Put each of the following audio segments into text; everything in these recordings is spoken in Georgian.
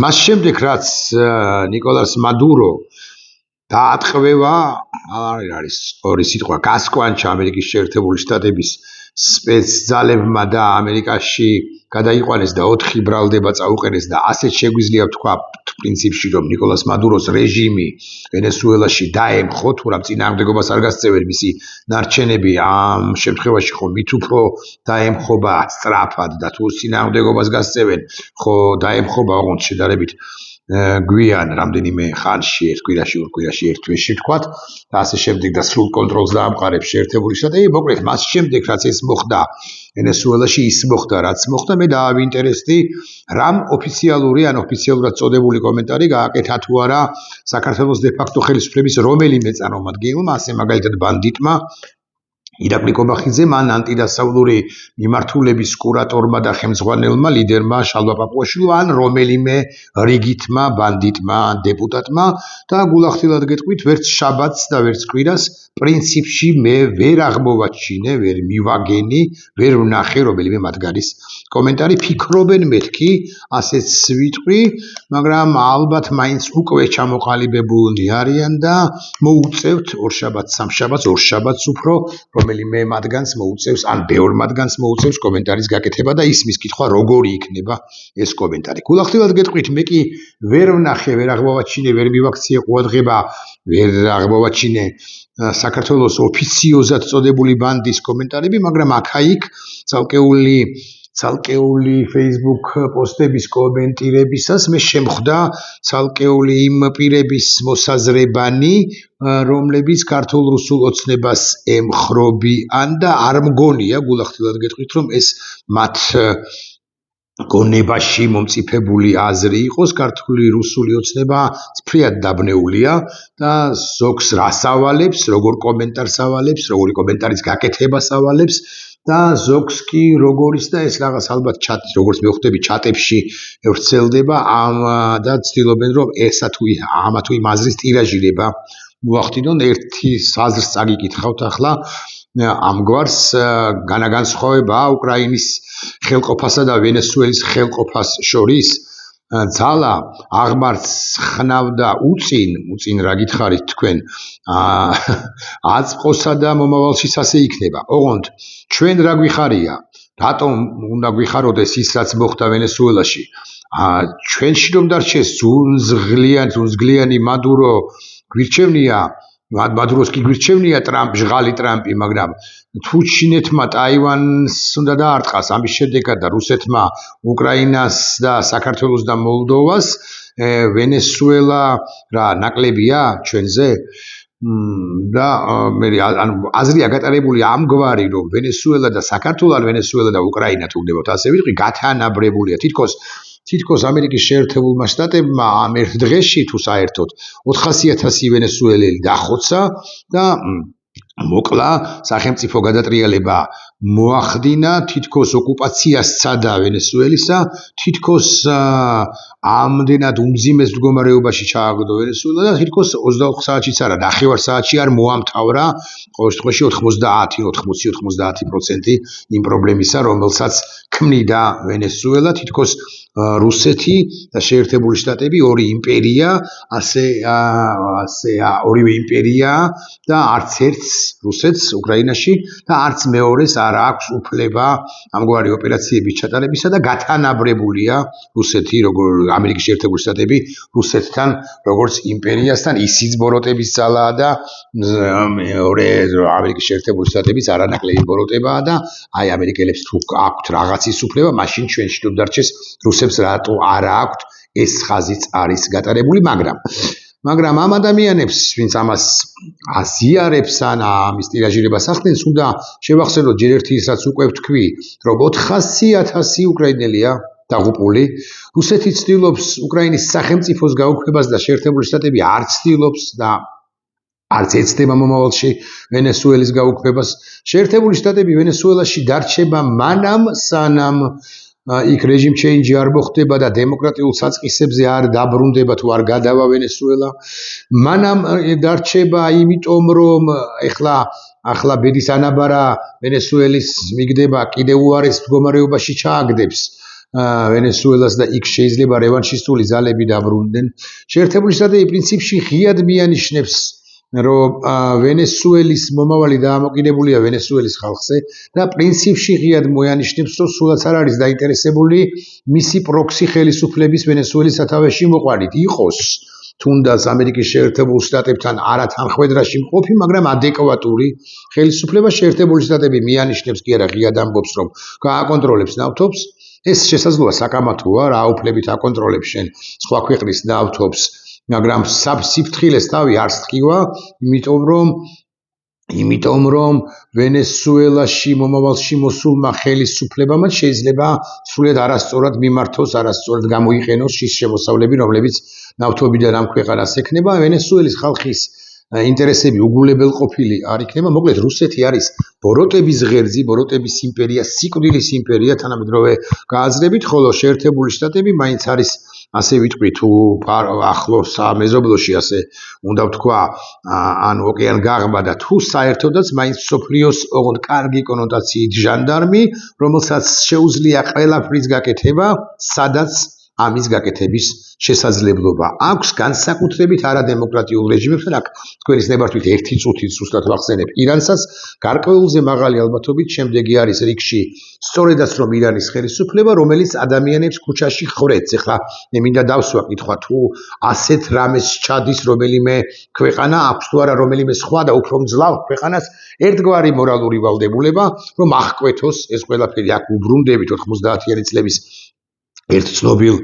მას შემდეგ რაც ნიკოლას მადურო დაატყვევა, არის ორი სიტყვა, გასკვანჩა ამერიკის შეერთებული შტატების სპეცძალებმა და ამერიკაში გადაიყვანეს და 4 ბრალდება წაუყენეს და ასეთ შეგვიძლია ვთქვა პრინციპში რომ ნიკოლას მადუროს რეჟიმი ვენესუელაში დაემხო, თუ რა წინააღმდეგობას არ გასწევენ მისი ნარჩენები ამ შემთხვევაში ხო მით უფრო დაემხობა სწრაფად და თუ წინააღმდეგობას გასწევენ ხო დაემხობა ოღონდ შედარებით გვიან რამდენიმე ხანში ერთ კვირაში ორ კვირაში ერთ თვეში ვთქვათ და ასე შემდეგ და სრულ კონტროლს დაამყარებს შეერთებული შტატები. მოკლედ მას შემდეგ რაც ეს მოხდა ვენესუელაში ის მოხდა რაც მოხდა მე დავინტერესდი რამ ოფიციალური ან ოფიციალურად წოდებული კომენტარი გააკეთა თუ არა საქართველოს დე-ფაქტო ხელისუფლების რომელიმე წარმომადგენელმა, ასე მაგალითად ბანდიტმა ირაკლი კობახიძე მან ანტიდასავლური მიმართულების კურატორმა და ხელმძღვანელმა ლიდერმა შალვა პაპუაშვილმა ან რომელიმე რიგითმა ბანდიტმა დეპუტატმა და გულახდილად გეტყვით ვერც შაბათს და ვერც კვირას პრინციპში მე ვერ აღმოვაჩინე, ვერ მივაგენი, ვერ ვნახე რომელიმე მათგანის კომენტარი. ფიქრობენ მეთქი, ასეც ვიტყვი, მაგრამ ალბათ მაინც უკვე ჩამოყალიბებულნი არიან და მოუწევთ ორ შაბათს, სამ შაბათს, ორ შაბათს უფრო რომელიმე მათგანს მოუწევს, ან ბევრ მათგანს მოუწევს კომენტარის გაკეთება და ისმის კითხვა როგორი იქნება ეს კომენტარი. გულახდილად გეტყვით, მე კი ვერ ვნახე, ვერ აღმოვაჩინე, ვერ მივაქციე ყურადღება, ვერ აღმოვაჩინე საქართველოს ოფიციოზად წოდებული ბანდის კომენტარები, მაგრამ აქა-იქ ცალკეული Facebook პოსტების კომენტირებისას მე შემხვდა ცალკეული იმ პირების მოსაზრებანი, რომლებიც ქართულ-რუსულ ოცნებას ემხრობიან და არ მგონია, გულახდილად გეტყვით, რომ ეს მათ გონებაში მომწიფებული აზრი იყოს, ქართული რუსული ოცნება წფრიად დაბნეულია და ზოგს რას ავალებს, როგორ კომენტარს ავალებს, როგორი კომენტარის გაკეთებას ავალებს და ზოგს კი როგორიც და ეს რაღაც ალბათ როგორც მე ვხვდები ჩატებში ვრცელდება და ცდილობენ რომ ესა თუ ამა თუ იმ აზრის ტირაჟირება მოახდინონ. ერთი აზრს წაგიკითხავთ ახლა ამგვარს განაგანცხოვება უკრაინის ხელყოფასა და ვენესუელის ხელყოფას შორის ძალა აღმარts ხნავდა უწინ რა გითხარით თქვენ აწყოსა და მომავალშიც ასე იქნება. ოღონდ ჩვენ რა გვიხარია, რატომ უნდა გვიხაროდეს ის რაც მოხდა ვენესუელაში, ჩვენში რომ დარჩეს ძუნძღლიანი მადურო გვირჩევნია, მადუროს კი გვირჩევნია ჟღალი ტრამპი, მაგრამ თუ ჩინეთმა ტაივანს უნდა დაარტყას, ამის შედეგად და რუსეთმა უკრაინას და საქართველოს და მოლდოვას, ვენესუელა რა ნაკლებია ჩვენზე და მე აზრია გატარებული ამგვარი რომ ვენესუელა და საქართველო ან ვენესუელა და უკრაინა თუ გდებოთ ასე ვიტყვი გათანაბრებულია თითქოს ამერიკის შეერთებულმა შტატებმა ამ ერთ დღეში თუ საერთოდ 400,000 ვენესუელელი დახოცა და მოკლა სახელმწიფო გადატრიალება მოახდინა, თითქოს ოკუპაცია სცადა ვენესუელისა, თითქოს ამდენად უმძიმეს მდგომარეობაში ჩააგდო ვენესუელა და თითქოს 24 საათშიც არა, ნახევარ საათში არ მოამთავრა ყოველ შემთხვევაში 80-90% იმ პრობლემისა, რომელსაც ქმნიდა ვენესუელა, თითქოს რუსეთი და შეერთებული შტატები ორი იმპერია, ორივე იმპერია და არც ერთს რუსეთს უკრაინაში და არც მეორეს არ აქვს უფლება ამგვარი ოპერაციების ჩატარებისა და გათანაბრებულია რუსეთი, ამერიკის შეერთებული შტატები რუსეთთან როგორც იმპერიასთან ისიც ბოროტების ძალაა და მეორე ამერიკის შეერთებული შტატების არანაკლები ბოროტებაა და აი ამერიკელებს თუ აქვთ რაღაცის უფლება, მაშინ ჩვენში თუ დარჩეს რუსებს რატო არა აქვთ ეს ხაზიც არის გატარებული, მაგრამ ამ ადამიანებს, ვინც ამას აზიარებს ან ამის ტირაჟირებას ახდენს, უნდა შევახსენოთ ჯერ ერთი ის, რაც უკვე ვთქვი, რომ 400,000 უკრაინელია დაღუპული. რუსეთი ცდილობს უკრაინის სახელმწიფოს გაუქმებას და შეერთებული შტატები არ ცდილობს და არც ეცდება მომავალში ვენესუელის გაუქმებას. შეერთებული შტატები ვენესუელაში დარჩება მანამ, სანამ იქ რეჟიმ ჩეინჯი არ მოხდება და დემოკრატიულ საწყისებზე არ დაბრუნდება თუ არ გადავა ვენესუელა. მანამ დარჩება იმიტომ რომ ახლა ბედის ანაბარა ვენესუელის მიგდება კიდევ უარეს მდგომარეობაში ჩააგდებს ვენესუელას და იქ შეიძლება რევანშისტული ძალები დაბრუნდნენ. შეერთებული შტატები პრინციპში ღიად მიანიშნებს რომ ვენესუელის მომავალი დაამოკიდებულია ვენესუელის ხალხზე და პრინციპში ღიად მოანიშნებს რომ სულაც არ არის დაინტერესებული მისი პროქსი ხელისუფლების ვენესუელის სათავეში მოყვანით იყოს თუნდაც ამერიკის შეერთებულ შტატებთან არათანხმედრაში მყოფი, მაგრამ ადეკვატური ხელისუფლება შეერთებული შტატები მიანიშნებს კი არა ღიად ამბობს რომ გააკონტროლებს ნავთობს ეს შესაძლოა საკამათოა რა უფლებით აკონტროლებს შენ სხვა ქვეყნის ნავთობს მაგრამ საფრთხილეს თავი არ სთქივა იმიტომ რომ ვენესუელაში მომავალში მოსულმა ხელისუფლებამ შეიძლება სრულად არასწორად მიმართოს არასწორად გამოიყენოს ის შემოსავლები რომლებიც ნავთობიდან ამ ქვეყანას ექნება ვენესუელის ხალხის ინტერესები უგულებელყოფილი არ იქნება მოკლედ რუსეთი არის ბოროტების ღერძი ბოროტების იმპერია სიკვდილის იმპერია თანამედროვე გააზრებით ხოლო შეერთებული შტატები მაინც არის ასე ვიტყვი თუ ახლოს მეზობლოში ასე უნდა ვთქვა ან ოკეან გაღმა და თუ საერთოდაც მაინც სოფლიოს ოღონდ კარგი კონოტაციით ჟანდარმი რომელსაც შეუძლია ყველაფრის გაკეთება სადაც ამის გაკეთების შესაძლებლობა აქვს განსაკუთრებით არადემოკრატიულ რეჟიმებთან აქ თქვენის ნებართვით ერთი წუთით სუსტად ვახსენებ ირანსაც გარკვეულზე მაღალი ალბათობით შემდეგი არის რიგში სწორედაც რომ ირანის ხელისუფლება რომელიც ადამიანებს ქუჩაში ხრեց ეხლა მე მინდა დავსვა კითხვა თუ ასეთ რამეს ჩადის რომელიმე ქვეყანა აქვს თუ არა რომელიმე სხვა და უფრო მძლავრ ქვეყანას ერთგვარი მორალური ვალდებულება რომ აღკვეთოს ეს ყველაფერი აქ უბრუნდებით 90-იანი წლების ერთ ცნობილ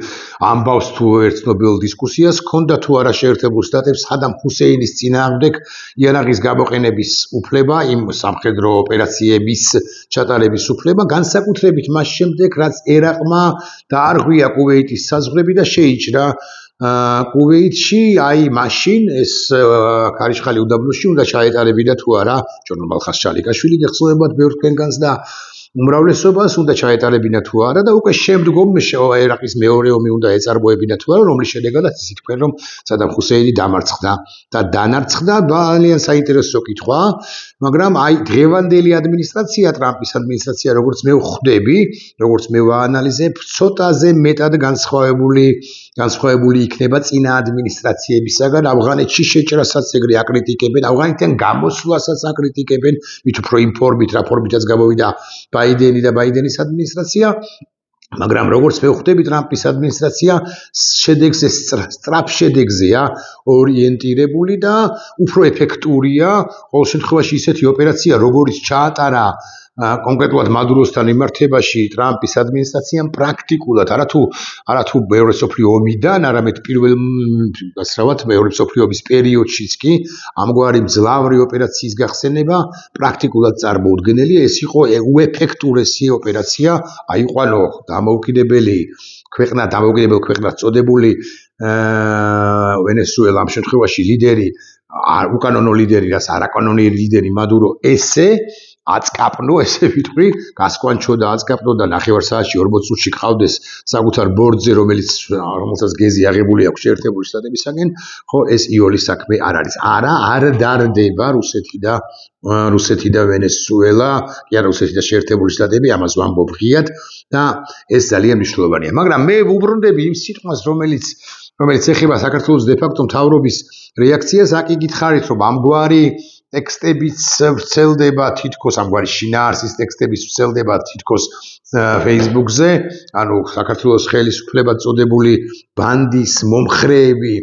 ამბავს თუ ერთ ცნობილ დისკუსიას ჰქონდა თუ არა შეერთებულ შტატებს სადამ ჰუსეინის წინააღმდეგ იარაღის გამოყენების უფლება იმ სამხედრო ოპერაციების ჩატარების უფლება განსაკუთრებით მას შემდეგ რაც ერაყმა დაარღვია კუვეიტის საზღვრები და შეიჭრა კუვეიტში აი მაშინ ეს ქარიშხალი უდაბნოში უნდა ჩაეტარებინა თუ არა ჭორნომალხას ჩალიკაშვილი გეხსოვებათ ბევრ თქვენგანს და უმრავლესობას უნდა ჩაეტარებინა თუ არა და უკვე შემდგომ ერაყის მეორე ომი უნდა ეწარბოებინა თუ არა რომლის შედეგადაც ისე თქვენ რომ სადამ ჰუსეინი დამარცხდა და დანარცხდა ძალიან საინტერესო კითხვა მაგრამ აი დღევანდელი ადმინისტრაცია ტრამპის ადმინისტრაცია როგორც მე ვხვდები როგორც მე ვაანალიზებ ცოტაზე მეტად განსხვავებული იქნება წინა ადმინისტრაციებისაგან ავღანეთში შეჭრასაც ეგრე აკრიტიკებენ ავღანეთიდან გამოსვლასაც აკრიტიკებენ მით უფრო იმ ფორმით რა ფორმითაც გამოვიდა ბაიდენი და ბაიდენის ადმინისტრაცია მაგრამ როგორც მე ვხვდები ტრამპის ადმინისტრაცია შედეგზე სწრაფ შედეგზეა ორიენტირებული და უფრო ეფექტურია ყოველ შემთხვევაში ისეთი ოპერაცია როგორიც ჩაატარა კონკრეტულად მადუროსთან მიმართებაში ტრამპის ადმინისტრაციამ პრაქტიკულად არათუ მეორე მსოფლიო ომიდან არამედ პირველ მეორე მსოფლიო ომის პერიოდშიც კი ამგვარი მძლავრი ოპერაციის გახსენება პრაქტიკულად წარმოუდგენელია ეს იყო უეფექტურესი ოპერაცია აიყვანო დამოუკიდებელ ქვეყნად წოდებული ვენესუელა ამ შემთხვევაში ლიდერი უკანონო ლიდერი რაც არაკანონიერი ლიდერი მადურო ესე აწკაპნო ესე ვიტყვი გასკვანჩო და აწკაპნო და ნახევარ-საათში 40 წუთში ყავდეს საკუთარ ბორდზე რომელსაც გეზი აღებული აქვს შეერთებული შტატებისაგან ხო ეს იოლის საქმე არ არის არ დარდება რუსეთი და ვენესუელა კი არა რუსეთი და შეერთებული შტატები ამას ვამბობ ღიად და ეს ძალიან მნიშვნელოვანია მაგრამ მე ვუბრუნდები იმ სიტყვას რომელიც ეხება საქართველოს დე-ფაქტო მთავრობის რეაქციას აქ იგითხარით რომ ამგვარი ტექსტებიც ვრცელდება თითქოს ამგვარი შინაარსის ტექსტებიც ვრცელდება თითქოს Facebook-ზე, ანუ საქართველოს ხელისუფლება წოდებული ბანდის მომხრეები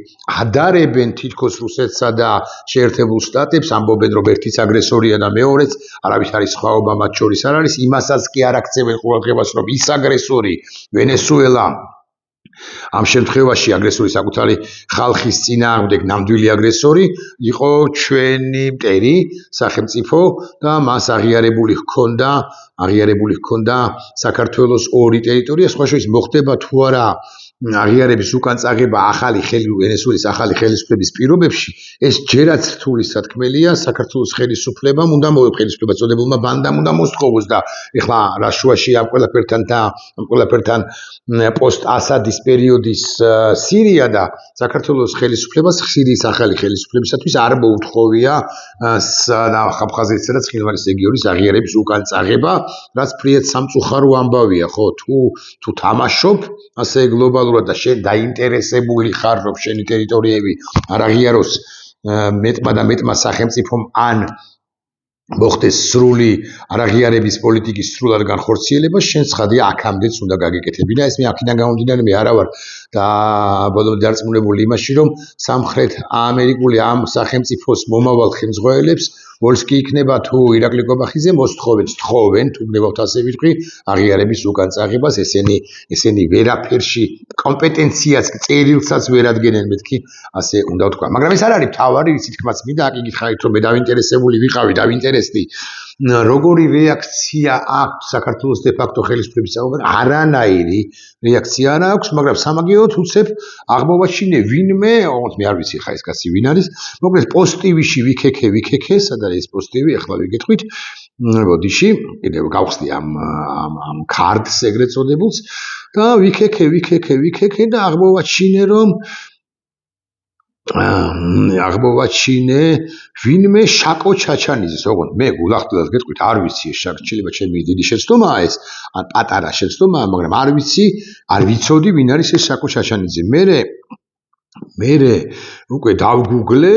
ადარებენ თითქოს რუსეთსა და შეერთებულ შტატებს, ამბობენ რომ ერთიც აგრესორია და მეორეც, არავის არის სხვაობა მათ შორის არ არის, იმასაც კი არ აქცევენ ყურადღებას რომ ის აგრესორი ვენესუელა ამ შემთხვევაში აგრესორი საკუთარი ხალხის წინააღმდეგ ნამდვილი აგრესორი იყო ჩვენი მტერი სახელმწიფო და მას აღიარებული ჰქონდა საქართველოს ორი ტერიტორია სხვა შორის მოხდება თუ არა აღიარების უკან წაღება ახალი ვენესუელის ახალი ხელისუფლების პირობებში ეს ჯერაც რთული სათქმელია საქართველოს ხელისუფლებამ უნდა ხელისუფლება წოდებულმა ბანდამ უნდა მოსთხოვოს და ეხლა რა შუაში ამ ყველაფერთან პოსტ ასადის პერიოდის სირია და საქართველოს ხელისუფლებას სირიის ახალი ხელისუფლებისათვის არ მოუთხოვია აფხაზეთისა და ცხინვალის რეგიონის აღიარების უკან წაღება რაც ფრიად სამწუხარო ამბავია ხო თუ თამაშობ ასე გლობალურად და შენ დაინტერესებული ხარ რომ შენი ტერიტორიები არ აღიაროს მეტმა და მეტმა სახელმწიფომ ან მოხდეს სრული არაღიარების პოლიტიკის სრულად განხორციელება შენ ცხადია აქამდეც უნდა გაგეკეთებინა ეს მე აქედან გამომდინარე მე არა ვარ და ბოლომდე დარწმუნებული იმაში რომ სამხრეთ ამერიკული ამ სახელმწიფოს მომავალ ხელმძღვანელებს ვოლსკი იქნება თუ ირაკლი კობახიძე მოსთხოვენ თუ გნებავთ ასე ვიტყვი აღიარების უკან წაღებას ესენი ვერაფერში კომპეტენციას წერილსაც ვერ ადგენენ მეთქი ასე უნდა ვთქვა მაგრამ ეს არ არის თავარი ვიცი თქმაც მინდა აქ იგითხარით რომ მე დავინტერესებული ვიყავი დავინტერესდი როგორი რეაქცია აქვს საქართველოს დე-ფაქტო ხელისუფლების საუბარ არანაირი რეაქცია არ აქვს მაგრამ სამაგიეროდ უცებ აღმოვაჩინე ვინმე ოღონდ მე არ ვიცი ხა ეს კაცი ვინ არის მოკლედ პოზიტივში ვიქექე სად არის პოზიტივი ახლა ვიგეთხვით ბოდიში კიდევ გავხსნი ამ ქარდს ეგრეთ წოდებულს და ვიქექე და აღმოვაჩინე ვინმე შაკო ჩაჩანიძეს ოღონდ მე გულახდილად გეტყვით არ ვიცი ეს შეიძლება ჩემი დიდი შეცდომაა ეს ან პატარა შეცდომაა მაგრამ არ ვიცოდი ვინ არის ეს შაკო ჩაჩანიძე მე უკვე დავგუგლე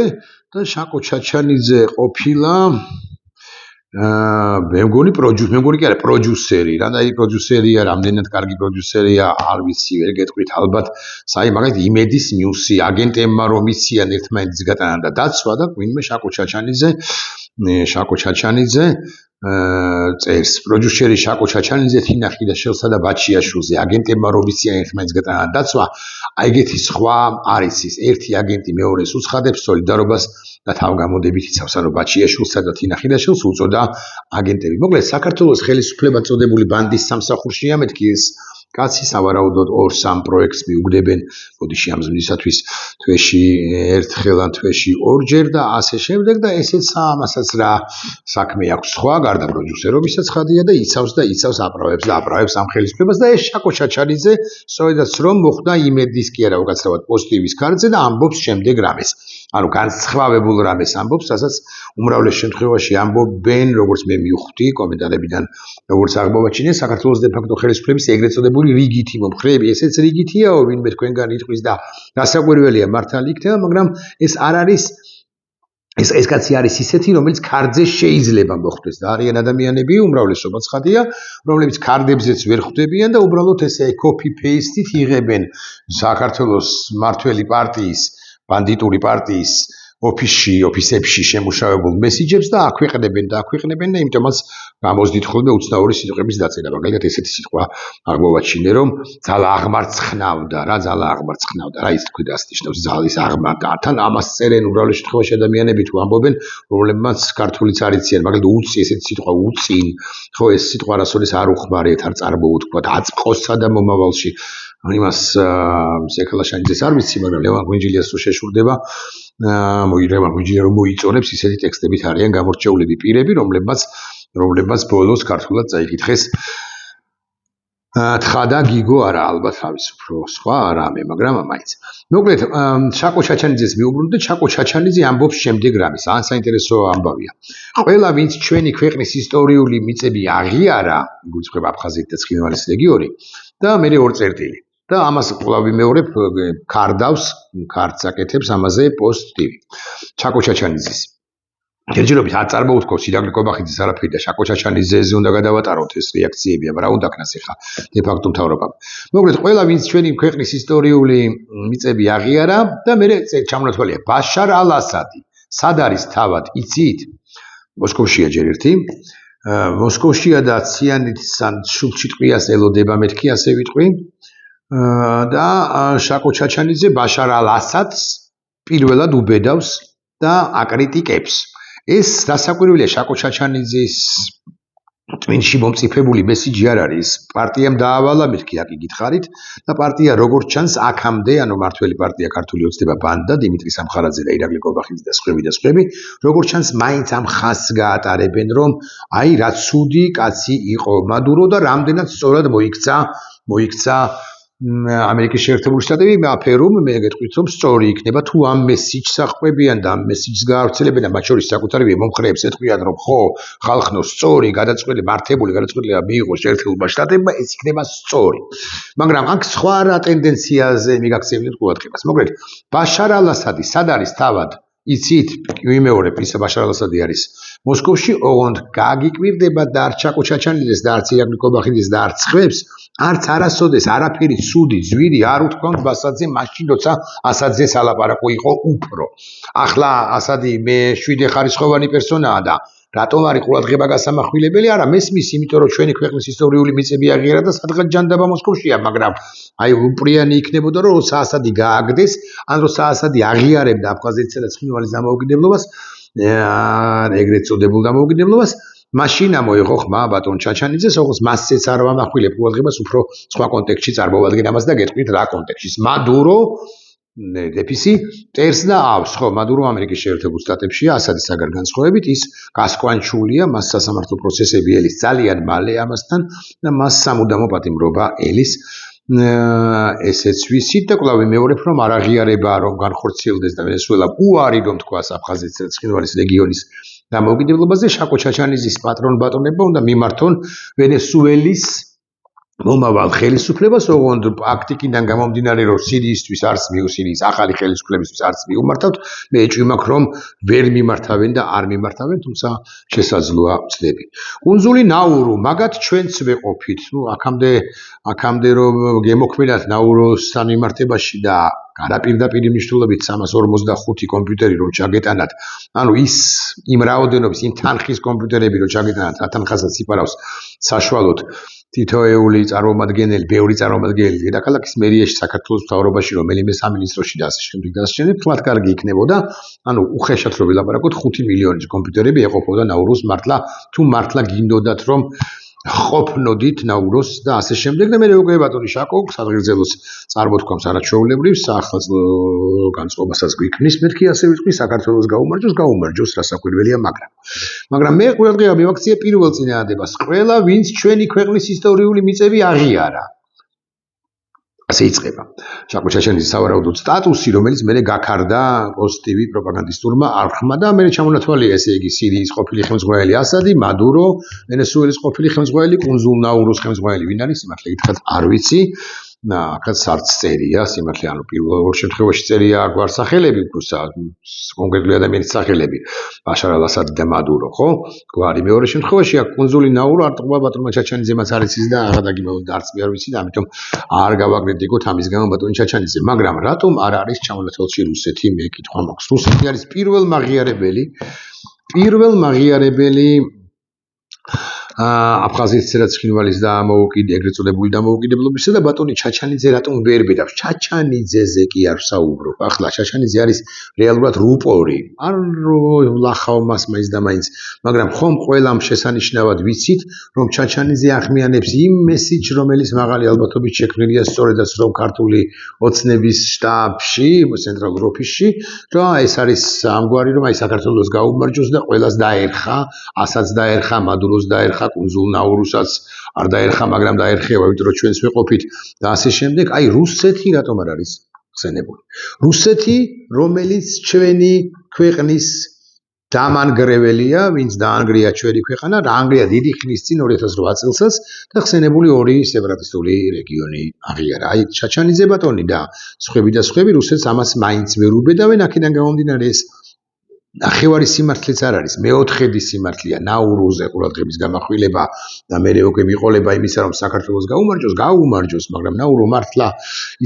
და შაკო ჩაჩანიძე ყოფილა მე მგონი კი არა პროდიუსერი რანაირი პროდიუსერია რამდენად კარგი პროდიუსერია არ ვიცი ვერ გეტყვით ალბათ საი მაგალითად იმედის ნიუსი აგენტებმა რომ იციან ერთმანეთის გატანა და დაცვა და ვინმე შაკო ჩაჩანიძე წერს პროდიუსერი შაკო ჩაჩანიძე თინა ხიდაშვილსა და ბაჩიაშვილზე აგენტებმა რომ იციან ერთმანეთის გატანა და დაცვა აი ეგეთი სხვა არის ის ერთი აგენტი მეორეს უცხადებს სოლიდარობას და თავგამოდებით იცავს ანუ ბაჩიაშვილსა და თინა ხიდაშვილს უწოდა აგენტები მოკლედ საქართველოს ხელისუფლება წოდებული ბანდის სამსახურშია მეთქი ეს კაცი სავარაუდოდ 2-3 პროექტს მიუგდებენ ბოდიში ამ ზმნისათვის თვეში ერთხელ ან თვეში ორჯერ და ასე შემდეგ და ესეც ამასაც რა საქმე აქვს სხვა გარდა პროდიუსერობისა ცხადია და იცავს აპრავებს ამ ხელისუფლებას და ეს შაკო ჩაჩანიძე სწორედაც რომ მოხდა იმედის კი არა უკაცრავად პოზიტივის კარზე და ამბობს შემდეგ რამეს ანუ განსხვავებულ რამეს ამბობს რასაც უმრავლეს შემთხვევაში ამბობენ როგორც მე მივხვდი კომენტარებიდან როგორც აღმოვაჩინე საქართველოს დე-ფაქტო ხელისუფლების ეგრეთ წოდებული რიგითი მომხრეები ესეც რიგითიაო ვინმე თქვენგან იტყვის და გასაკვირველია მართალი იქნება მაგრამ ეს არ არის ეს კაცი არის ისეთი რომელიც ქარდზე შეიძლება მოხვდეს და არიან ადამიანები უმრავლესობა ცხადია რომლებიც ქარდებზეც ვერ ხვდებიან და უბრალოდ ესე copy paste-ით იღებენ საქართველოს მართველი პარტიის ბანდიტური პარტიის ოფისებში შემუშავებულ მესიჯებს და აქვეყნებენ და იმიტომაც გამოსდით ხოლმე უცნაური სიტყვების დაწერა მაგალითად ესეთი სიტყვა აღმოვაჩინე რომ ძალა აღმარცხნავდა რა ის თქვი დასნიშნავს ძალის აღმართა თან ამას წერენ უბრალოდ შემთხვევაში ადამიანები თუ ამბობენ რომლებმაც ქართულიც არ იციან მაგალითად უცი ესეთი სიტყვა უწინ ხო ეს სიტყვა არასოდეს არ უხმარეთ არ წარმოუთქვათ აწმყოსსა და მომავალში იმას ზექალაშანიძეს არ ვიცი მაგრამ ლევან გვინჯილიას თუ შეშურდება ლევან გვინჯილია რომ მოიწონებს ისეთი ტექსტებით არიან გამორჩეულები პირები რომლებმაც ბოლოს ქართულად წაიკითხეს თხა და გიგო არა ალბათ თავის უფრო სხვა რამე მაგრამ მაინც მოკლედ შაკო ჩაჩანიძეს მიუბრუნდა შაკო ჩაჩანიძე ამბობს შემდეგ რამეს ან საინტერესო ამბავია ყველა ვინც ჩვენი ქვეყნის ისტორიული მიწები აღიარა გულწრფელად აფხაზეთი და ცხინვალის რეგიონი და მე ორ წერტილი და ამას კვლავ ვიმეორებ ქარდავს ქარდს აკეთებს ამაზე პოსტივი შაკო ჩაჩანიძის ჯერჯერობით არ წარმოუთქოს ირაკლი კობახიძის არაფერი და შაკო ჩაჩანიძეზე უნდა გადავატაროთ ეს რეაქციები აბა რა უნდა ქნას ახლა დე-ფაქტო მთავრობამ მოკლედ ყველა ვინც ჩვენი ქვეყნის ისტორიული მიწები აღიარა და მე ჩამონათვალია ბაშარ ალ-ასადი სად არის თავად იცით მოსკოვშია ჯერ ერთი მოსკოვშია და ციანის ან შულჩი ტყვიას ელოდება მეთქი ასე ვიტყვი და შაკო ჩაჩანიძე ბაშარ ალ-ასადს პირველად უბედავს და აკრიტიკებს ეს დასაკვირველია შაკო ჩაჩანიძის ტვინში მომწიფებული მესიჯი არ არის პარტიამ დაავალა მეთქი აქ გითხარით და პარტია როგორც ჩანს აქამდე ანუ მართველი პარტია ქართული ოცნება ბანდა დიმიტრი სამხარაძე და ირაკლი კობახიძე და სხვები როგორც ჩანს მაინც ამ ხაზს გაატარებენ რომ აი რა ცუდი კაცი იყო მადურო და რამდენად სწორად მოიქცა ამერიკის შეერთებული შტატები აფერომ მე გეტყვით რომ სწორი იქნება თუ ამ მესიჯს აყვებიან და ამ მესიჯს გაავრცელებენ და მათ შორის საკუთარი მომხრეებს ეთქვიან რომ ხო ხალხნო სწორი გადაწყვეტილი მართებული გადაწყვეტილება მიიღოს შეერთებულმა შტატებმა ეს იქნება სწორი მაგრამ აქ სხვა რა ტენდენციაზე მიგაქცევინებთ ყურადღებას მოკლედ ბაშარ ალ-ასადი სად არის თავად იცით ვიმეორებ ისა ბაშარ ალ-ასადი არის მოსკოვში ოღონდ გაგიკვირდება და არ ჩაკო ჩაჩანიძეს და არც ირაკლი კობახიძეს და არც ხვებს არც არასოდეს არაფერი ცუდი ძვირი არ უთქვამთ ასადზე მაშინ როცა ასადზე სალაპარაკო იყო უფრო ახლა ასადი მე 7 ხარისხოვანი პერსონაა და რატომ არის ყურადღება გასამახვილებელი არა მესმის იმიტომ რომ ჩვენი ქვეყნის ისტორიული მიწები აღიარა და სადღაც ჯანდაბა მოსკოვშია მაგრამ აი უპრიანი იქნებოდა რომ როცა ასადი გააგდეს ან როცა ასადი აღიარებდა აფხაზეთისა და ცხინვალის დამოუკიდებლობას ეგრეთ წოდებულ დამოუკიდებლობას მაშინ ამოიღო ხმა ბატონ ჩაჩანიძეს, როგორც მასზეც არ ვამახვილებ ყურადღებას, უფრო სხვა კონტექსტში წარმოვადგენ ამას და გეტყვით რა კონტექსტში. მადურო დეფისი წერს და ავს, ხო, მადურო ამერიკის შეერთებულ შტატებშია, ასადის საგარ განსხვავებით ის გასკვანჩულია, მას სასამართლო პროცესები ელის ძალიან მალე ამასთან და მას სამუდამო პატიმრობა ელის ესეც ვიცით და კვლავ ვიმეორებ რომ არ აღიარება რომ განხორციელდეს და ვენესუელა უარი რომ თქვას აფხაზეთის და ცხინვალის რეგიონის დამოუკიდებლობაზე შაკო ჩაჩანიძის პატრონებმა უნდა მიმართონ ვენესუელის მომავალ ხელისუფლებას ოღონდ აქტიკიდან გამომდინარე რომ სირიისთვის არც სირიის ახალი ხელისუფლებისთვის არც მიუმართავთ მე ეჭვიმაქ რომ ვერ მიმართავენ და არ მიმართავენ თუმცა შესაძლოა ვწდები კუნძული ნაურუ მაგათ ჩვენც ვეყოფით ნუ აქამდე რომ გემოქმედათ ნაურუსთან მიმართებაში და გარაპირდაპირი მნიშვნელობით 345 კომპიუტერი რომ ჩაგეტანათ ანუ ის იმ რაოდენობის იმ თანხის კომპიუტერები რომ ჩაგეტანათ რა თანხასაც იფარავს საშუალოდ თითოეული წარმომადგენელი, ბევრი წარმომადგენელი დედაქალაქის მერიაში საქართველოს მთავრობაში რომელიმე სამინისტროში და ასე შემდეგ დასჩენებს, თქვათ კარგი იქნებოდა, ანუ უხეშად რომ ვილაპარაკოთ 5 მილიონის კომპიუტერები ეყოფოდა ნაურუს მართლა თუ მართლა გინდოდათ რომ ყოფნოდით ნაურუს და ასე შემდეგ და მე უკვე ბატონი შაკო სადღერძელოს წარმოთქვამს არაჩვეულებრივ საახალწლო განწყობასაც გვიქმნის მეთქი ასე ვიტყვი საქართველოს გაუმარჯოს რასაკვირველია მაგრამ მე ყურადღება მივაქციე პირველ წინააღმდეგობას ყველა ვინც ჩვენი ქვეყნის ისტორიული მიწები აღიარა ასე იწყება შაკო ჩაჩანიძის სავარაუდო სტატუსი რომელიც მე გაქარდა პოზიტივი პროპაგანდისტურმა არხმა და მე ჩამონათვალია ესე იგი სირიის ყოფილი ხელმძღვანელი ასადი მადურო ვენესუელის ყოფილი ხელმძღვანელი კუნძულ ნაურუს ხელმძღვანელი ვინ არის სიმართლე გითხრათ არ ვიცი აქაც არც წერია სიმართლე ანუ პირველ შემთხვევაში წერია გვარსახელები უბრალოდ კონკრეტული ადამიანის სახელები ბაშარ ალ-ასადი და მადურო ხო გვარი მეორე შემთხვევაში აქ კუნძული ნაურო არტყობა ბატონმა ჩაჩანიძემაც არ იცის და აღადაგიმოვდა არც მე არ ვიცი და ამიტომ არ გავაკრიტიკოთ ამის გამო ბატონი ჩაჩანიძე მაგრამ რატომ არ არის ჩამონათვალში რუსეთი მე კითხვა მაქვს რუსეთი არის პირველ მაღიარებელი აფხაზეთისა და ცხინვალის და ეგრეთ წოდებული დამოუკიდებლობისა და ბატონი ჩაჩანიძე რატომ ვერ ბედავს ჩაჩანიძეზე კი არ ვსაუბრობ ახლა ჩაჩანიძე არის რეალურად რუპორი არ ვლახავ მას მაინც და მაინც მაგრამ ხომ ყველამ შესანიშნავად ვიცით რომ ჩაჩანიძე ახმიანებს იმ მესიჯს რომელიც მაღალი ალბათობით შექმნილია სწორედაც რომ ქართული ოცნების შტაბში ცენტრალურ ოფისში და ეს არის ამგვარი რომ აი საქართველოს გაუმარჯოს და ყველას დაერხა ასაც დაერხა მადუროს დაერხა კუნძულ ნაურუსაც არ დაერხა, მაგრამ დაერხება, იმიტომ რომ ჩვენს ვეყოფით და ასე შემდეგ. აი რუსეთი რატომ არ არის ხსენებული? რუსეთი, რომელიც ჩვენი ქვეყნის დამანგრეველია, ვინც დაანგრია ჩვენი ქვეყანა, დაანგრია დიდი ხნის წინ 2008 წელსაც და ხსენებული ორი სეპარატისტული რეგიონი აღიარა. აი ჩაჩანიძე ბატონი და სხვები რუსეთს ამას მაინც ვერ უბედავენ, აქედან გამომდინარე ეს ნახევარი სიმართლეც არ არის, მეოთხედი სიმართლეა ნაურუზე ყურადღების გამახვილება და მერე უკვე მიყოლება იმისა, რომ საქართველოს გაუმარჯოს, მაგრამ ნაურო მართლა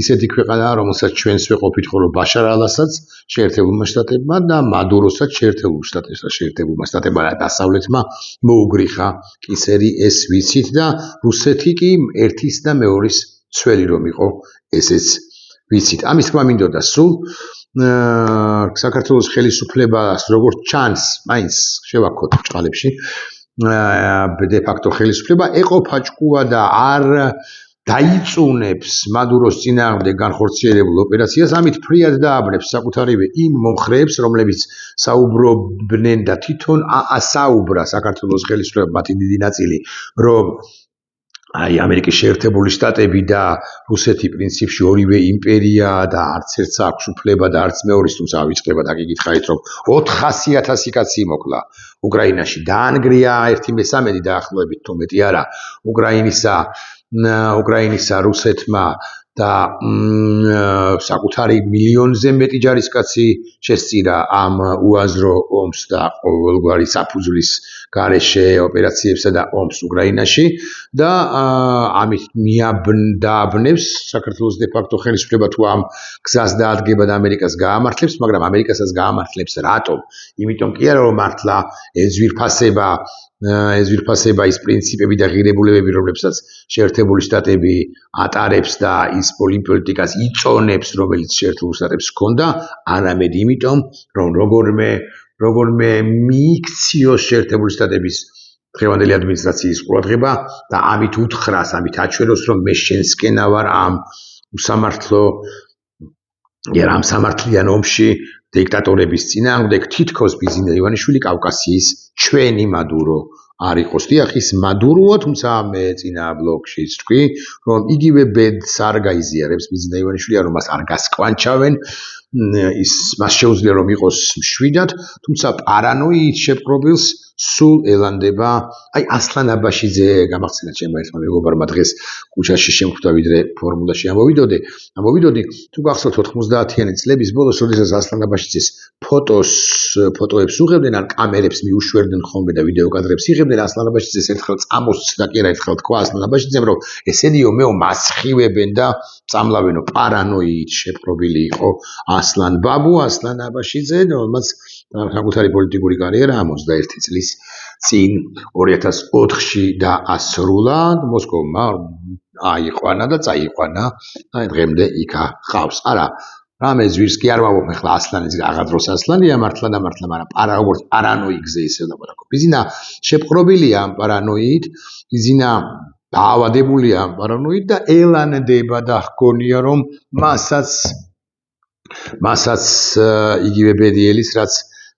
ისეთი ქვეყანაა, რომელსაც ჩვენს ვეყოფით ხოლო ბაშარ ალ-ასადს შეერთებულმა შტატებმა და მადუროსაც შეერთებულმა შტატებმა და დასავლეთმა მოუგრიხა კისერი ეს ვიცით და რუსეთი კი ერთის და მეორის ცველი რომ იყო ესეც ვიცით. ამის თქმა მინდოდა სულ საქართველოს ხელისუფლებას როგორც ჩანს, მაინც შევაქოთ ბრჭყალებში de facto ხელისუფლება ეყოფა ჭკუა და არ დაიწუნებს მადუროს წინააღმდეგ განხორციელებულ ოპერაციას, ამით ფრიად დააბნებს საკუთარივე იმ მომხრეებს, რომლებიც საუბრობდნენ და თვითონ ასაუბრა საქართველოს ხელისუფლებამ მათი დიდი ნაწილი, რომ აი ამერიკის შეერთებული შტატები და რუსეთი პრინციპში ორივე იმპერია და არც ერთს აქვს უფლება და არც მეორის, თუმცა ავიწყდება და გიგითხარით, რომ 400,000 კაცი მოკლა უკრაინაში, დაანგრია 1/3 დაახლოებით თუ მეტი არა უკრაინისა რუსეთმა და საკუთარი მილიონზე მეტი ჯარისკაცი შესწირა ამ უაზრო ომს და ყოველგვარი საფუძვლის გარეშე ოპერაციებსა და ომს უკრაინაში და ამით დააბნევს საქართველოს de facto ხელისუფლება თუ ამ გზას დაადგება და ამერიკას გაამართლებს, მაგრამ ამერიკასაც გაამართლებს რატომ? იმიტომ კი არა რომ მართლა ეზვირფასება ის პრინციპები და ღირებულებები, რომლებსაც შეერთებული შტატები ატარებს და ის პოლიტიკას იწონებს, რომელიც შეერთებულ შტატებს ჰქონდა, არამედ იმიტომ, რომ როგორმე მიიქციოს შეერთებული შტატების დღევანდელი ადმინისტრაციის ყურადღება და ამით უთხრას, ამით აჩვენოს, რომ მე შენსკენა ვარ ამ სამართლიან ომში დიქტატორების წინააღმდეგ, თითქოს ბიზინა ივანიშვილი კავკასიის ჩვენი მადურო არ იყოს. დიახ, ის მადუროა, თუმცა მე წინა ბლოგშიც თქვი, რომ იგივე ბედს არ გაიზიარებს ბიზინა ივანიშვილი, რომ მას არ გასკვანჩავენ, მას შეუძლია რომ იყოს მშვიდად, თუმცა პარანოიით შეპყრობილს სულ ელანდება. აი ასლან აბაშიძე გამახსენა ჩემმა ერთმა მეგობარმა დღეს კუჩაში შემხვდა, ვიდრე ფორმულაში ამოვიდოდი. თუ გახსოვთ 90-იანი წლების ბოლოს, როდესაც ასლან აბაშიძეს ფოტოებს უღებდნენ, ან კამერებს მიუშვერდნენ ხოლმე და ვიდეო კადრებს იღებდნენ, ასლან აბაშიძეს ერთხელ წამოსცდა კი არა ერთხელ თქვა ასლან აბაშიძემ, რომ ესენიო მეო მასხივებენ და წამლავენო. პარანოიით შეპყრობილი იყო ასლან აბაშიძე, რომელმაც საკუთარი პოლიტიკური კარიერა 21 წლის წინ 2004-ში დაასრულა, მოსკოვმა აიყვანა და წაიყვანა, აი დღემდე იქა ხავს. არა, რამე ზვირს კი არ ვამბობ ახლა ასლანის აღադրოს ასლანია მართლა, მაგრამ როგორც პარანოიკზე ისე ლაპარაკობ. ბიზინა შეპყრობილია ამ პარანოით, ბიზინა დაავადებულია ამ პარანოით და ელანდება და ჰგონია რომ მასაც იგივე ბედიელის, რაც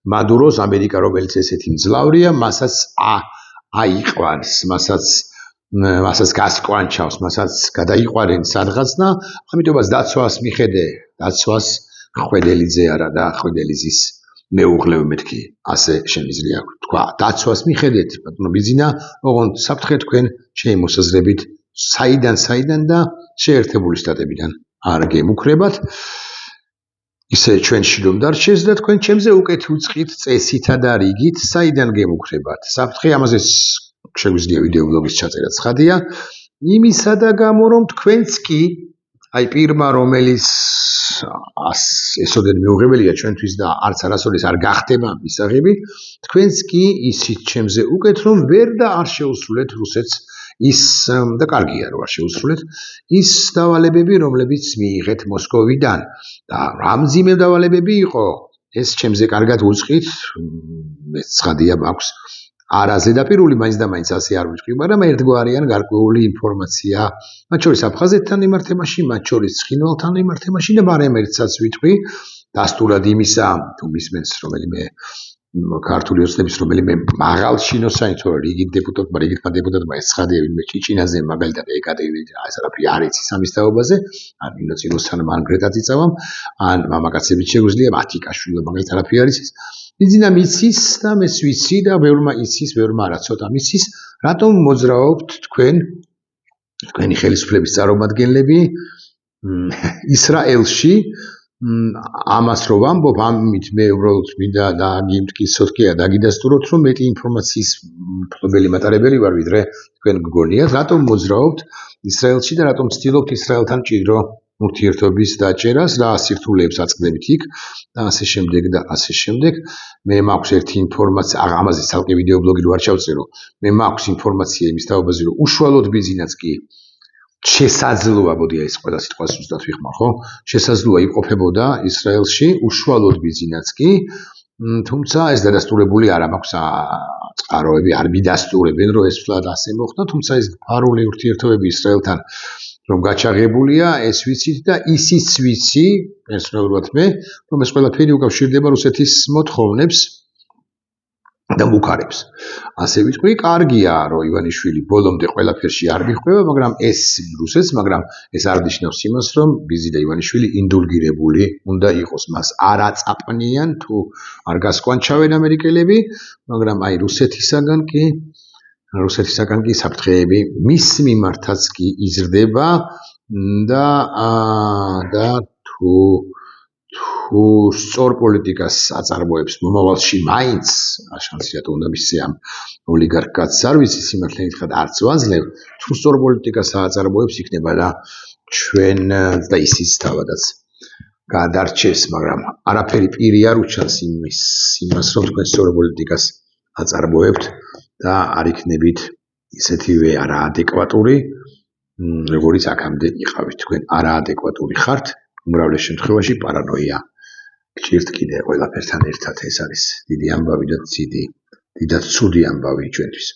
მადუროს ამერიკა, რომელიც ესეთი მძლავრია, მასაც აიყვანს, მასაც გასკვანჩავს, მასაც გადაიყვანენ სადღაცნა, ამიტომაც დაცვას მიხედე, დაცვას ხვედელიძე არა და ხვედელიზის მეუღლე მეთქი, ასე შემიძლია თქვა. დაცვას მიხედეთ, ბატონო ბიზინა, ოღონდ საფრთხე თქვენ ჩემი მოსაზრებით საიდან და შეერთებული შტატებიდან არ გემუქრებათ. ისე ჩვენში რომ დარჩეს და თქვენ ჩემზე უკეთ უწყით წესითა და რიგით, საიდან გემუქრებათ. საფრთხე ამაზე შეგვიძლია ვიდეო ბლოგის ჩაწერა ცხადია, იმისა და გამო რომ თქვენც კი აი პირმა რომელიც ესოდენ მიუღებელია ჩვენთვის და არც არასოდეს არ გახდება მისაღები, თქვენც კი ისიც ჩემზე უკეთ რომ ვერ და არ შეუსრულეთ რუსეთს ის და კარგია რომ არ შეუსრულეთ ის დავალებები, რომლებიც მიიღეთ მოსკოვიდან და რამძიმე დავალებები იყო, ეს ჩემზე კარგად უწყით, მეც ცხადია მაქვს არაზედაპირული მაინც და მაინც ასე არ ვიტყვი, მაგრამ ერთგვარიან გარკვეული ინფორმაცია, მათ შორის აფხაზეთთან მიმართებაში, მათ შორის ცხინვალთან მიმართებაში და მაგრამ ერთსაც ვიტყვი, დასტურად იმისა, თუ მისმენს რომელიმე ქართული ოცნების რომელიმე მაღალ შინოსანი, თორე რიგით დეპუტატმა ეს ცხადია, ვინმე ჭიჭინაზე მაგალითად ეკატერინე ეს არაფერი არ იცის ამის თაობაზე, ან ინოცინოსთან მანგრეტად იწავამ, ან მამაკაცებით შეგვიძლია მათიკაშვილი მაგალითად არაფერი არ იცის. ბიზინა მიცის და მეც ვიცი და ბევრმა იცის, ბევრმა არა ცოტა მიცის, რატომ მოძრაობთ თქვენი ხელისუფლების წარმომადგენლები ისრაელში ამას რო ვამბობ, ამით მე უბრალოდ მინდა დაგიმტკიცოთ კი არა, დაგიდასტუროთ, რომ მეტი ინფორმაციის მფლობელი მატარებელი ვარ, ვიდრე თქვენ გგონიათ, რატომ მოძრაობთ ისრაელში და რატომ ცდილობთ ისრაელთან ჭიდრო ურთიერთობის დაჭერას, რა სირთულეებს აწყდებით იქ და ასე შემდეგ. მე მაქვს ერთი ინფორმაცია, ამაზე ცალკე ვიდეო ბლოგი რო არ ჩავწერო, მე მაქვს ინფორმაცია იმის თაობაზე, რომ უშუალოდ ბიზინაც კი შესაძლოა, მოდი ეს ყველა სიტყვას ზუსტად ვიხმარ, ხო? შესაძლოა იმყოფებოდა ისრაელში, უშუალოდ ბიზინაც კი, თუმცა ეს დადასტურებული არ მაქვს წყაროები არ მიდასტურებენ, რომ ეს ფლად ასე მოხდა, თუმცა ეს ფარული ურთიერთობები ისრაელთან რომ გაჩაღებულია, ეს ვიცით და ისიც ვიცი, პერსონალურად მე, რომ ეს ყველაფერი უკავშირდება რუსეთის მოთხოვნებს და მუქარებს. ასე ვიტყვი, კარგია, რომ ივანიშვილი ბოლომდე ყველაფერში არ მიხვდება, მაგრამ ეს რუსეთს, მაგრამ ეს არ ნიშნავს იმას, რომ ბიზი და ივანიშვილი ინდულგირებული უნდა იყოს. მას არ აწაპნიან თუ არ გასკვანჩავენ ამერიკელები, მაგრამ აი რუსეთისაგან კი საფრთხეები მის მიმართაც კი იზრდება და თუ სწორ პოლიტიკას აწარმოებს მომავალში მაინც შანსია უნდა მისცე ამ ოლიგარქ კაცს არ ვიცი სიმართლე გითხრათ არც ვაძლევ თუ სწორ პოლიტიკას აწარმოებს იქნება და ჩვენ და ისიც თავადაც გადარჩეს მაგრამ არაფერი პირი არ უჩანს იმას რომ თქვენ სწორ პოლიტიკას აწარმოებთ და არ იქნებით ისეთივე არაადეკვატური როგორც აქამდე იყავით თქვენ არაადეკვატური ხართ უმრავლეს შემთხვევაში პარანოია გჭირთ კიდე ყველაფერთან ერთად ეს არის დიდი ამბავი და დიდად ცუდი ამბავი ჩვენთვის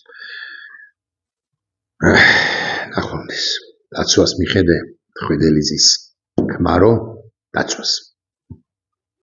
ნახვამდის დაცვას მიხედე ხვედელიზის ქმარო დაცვას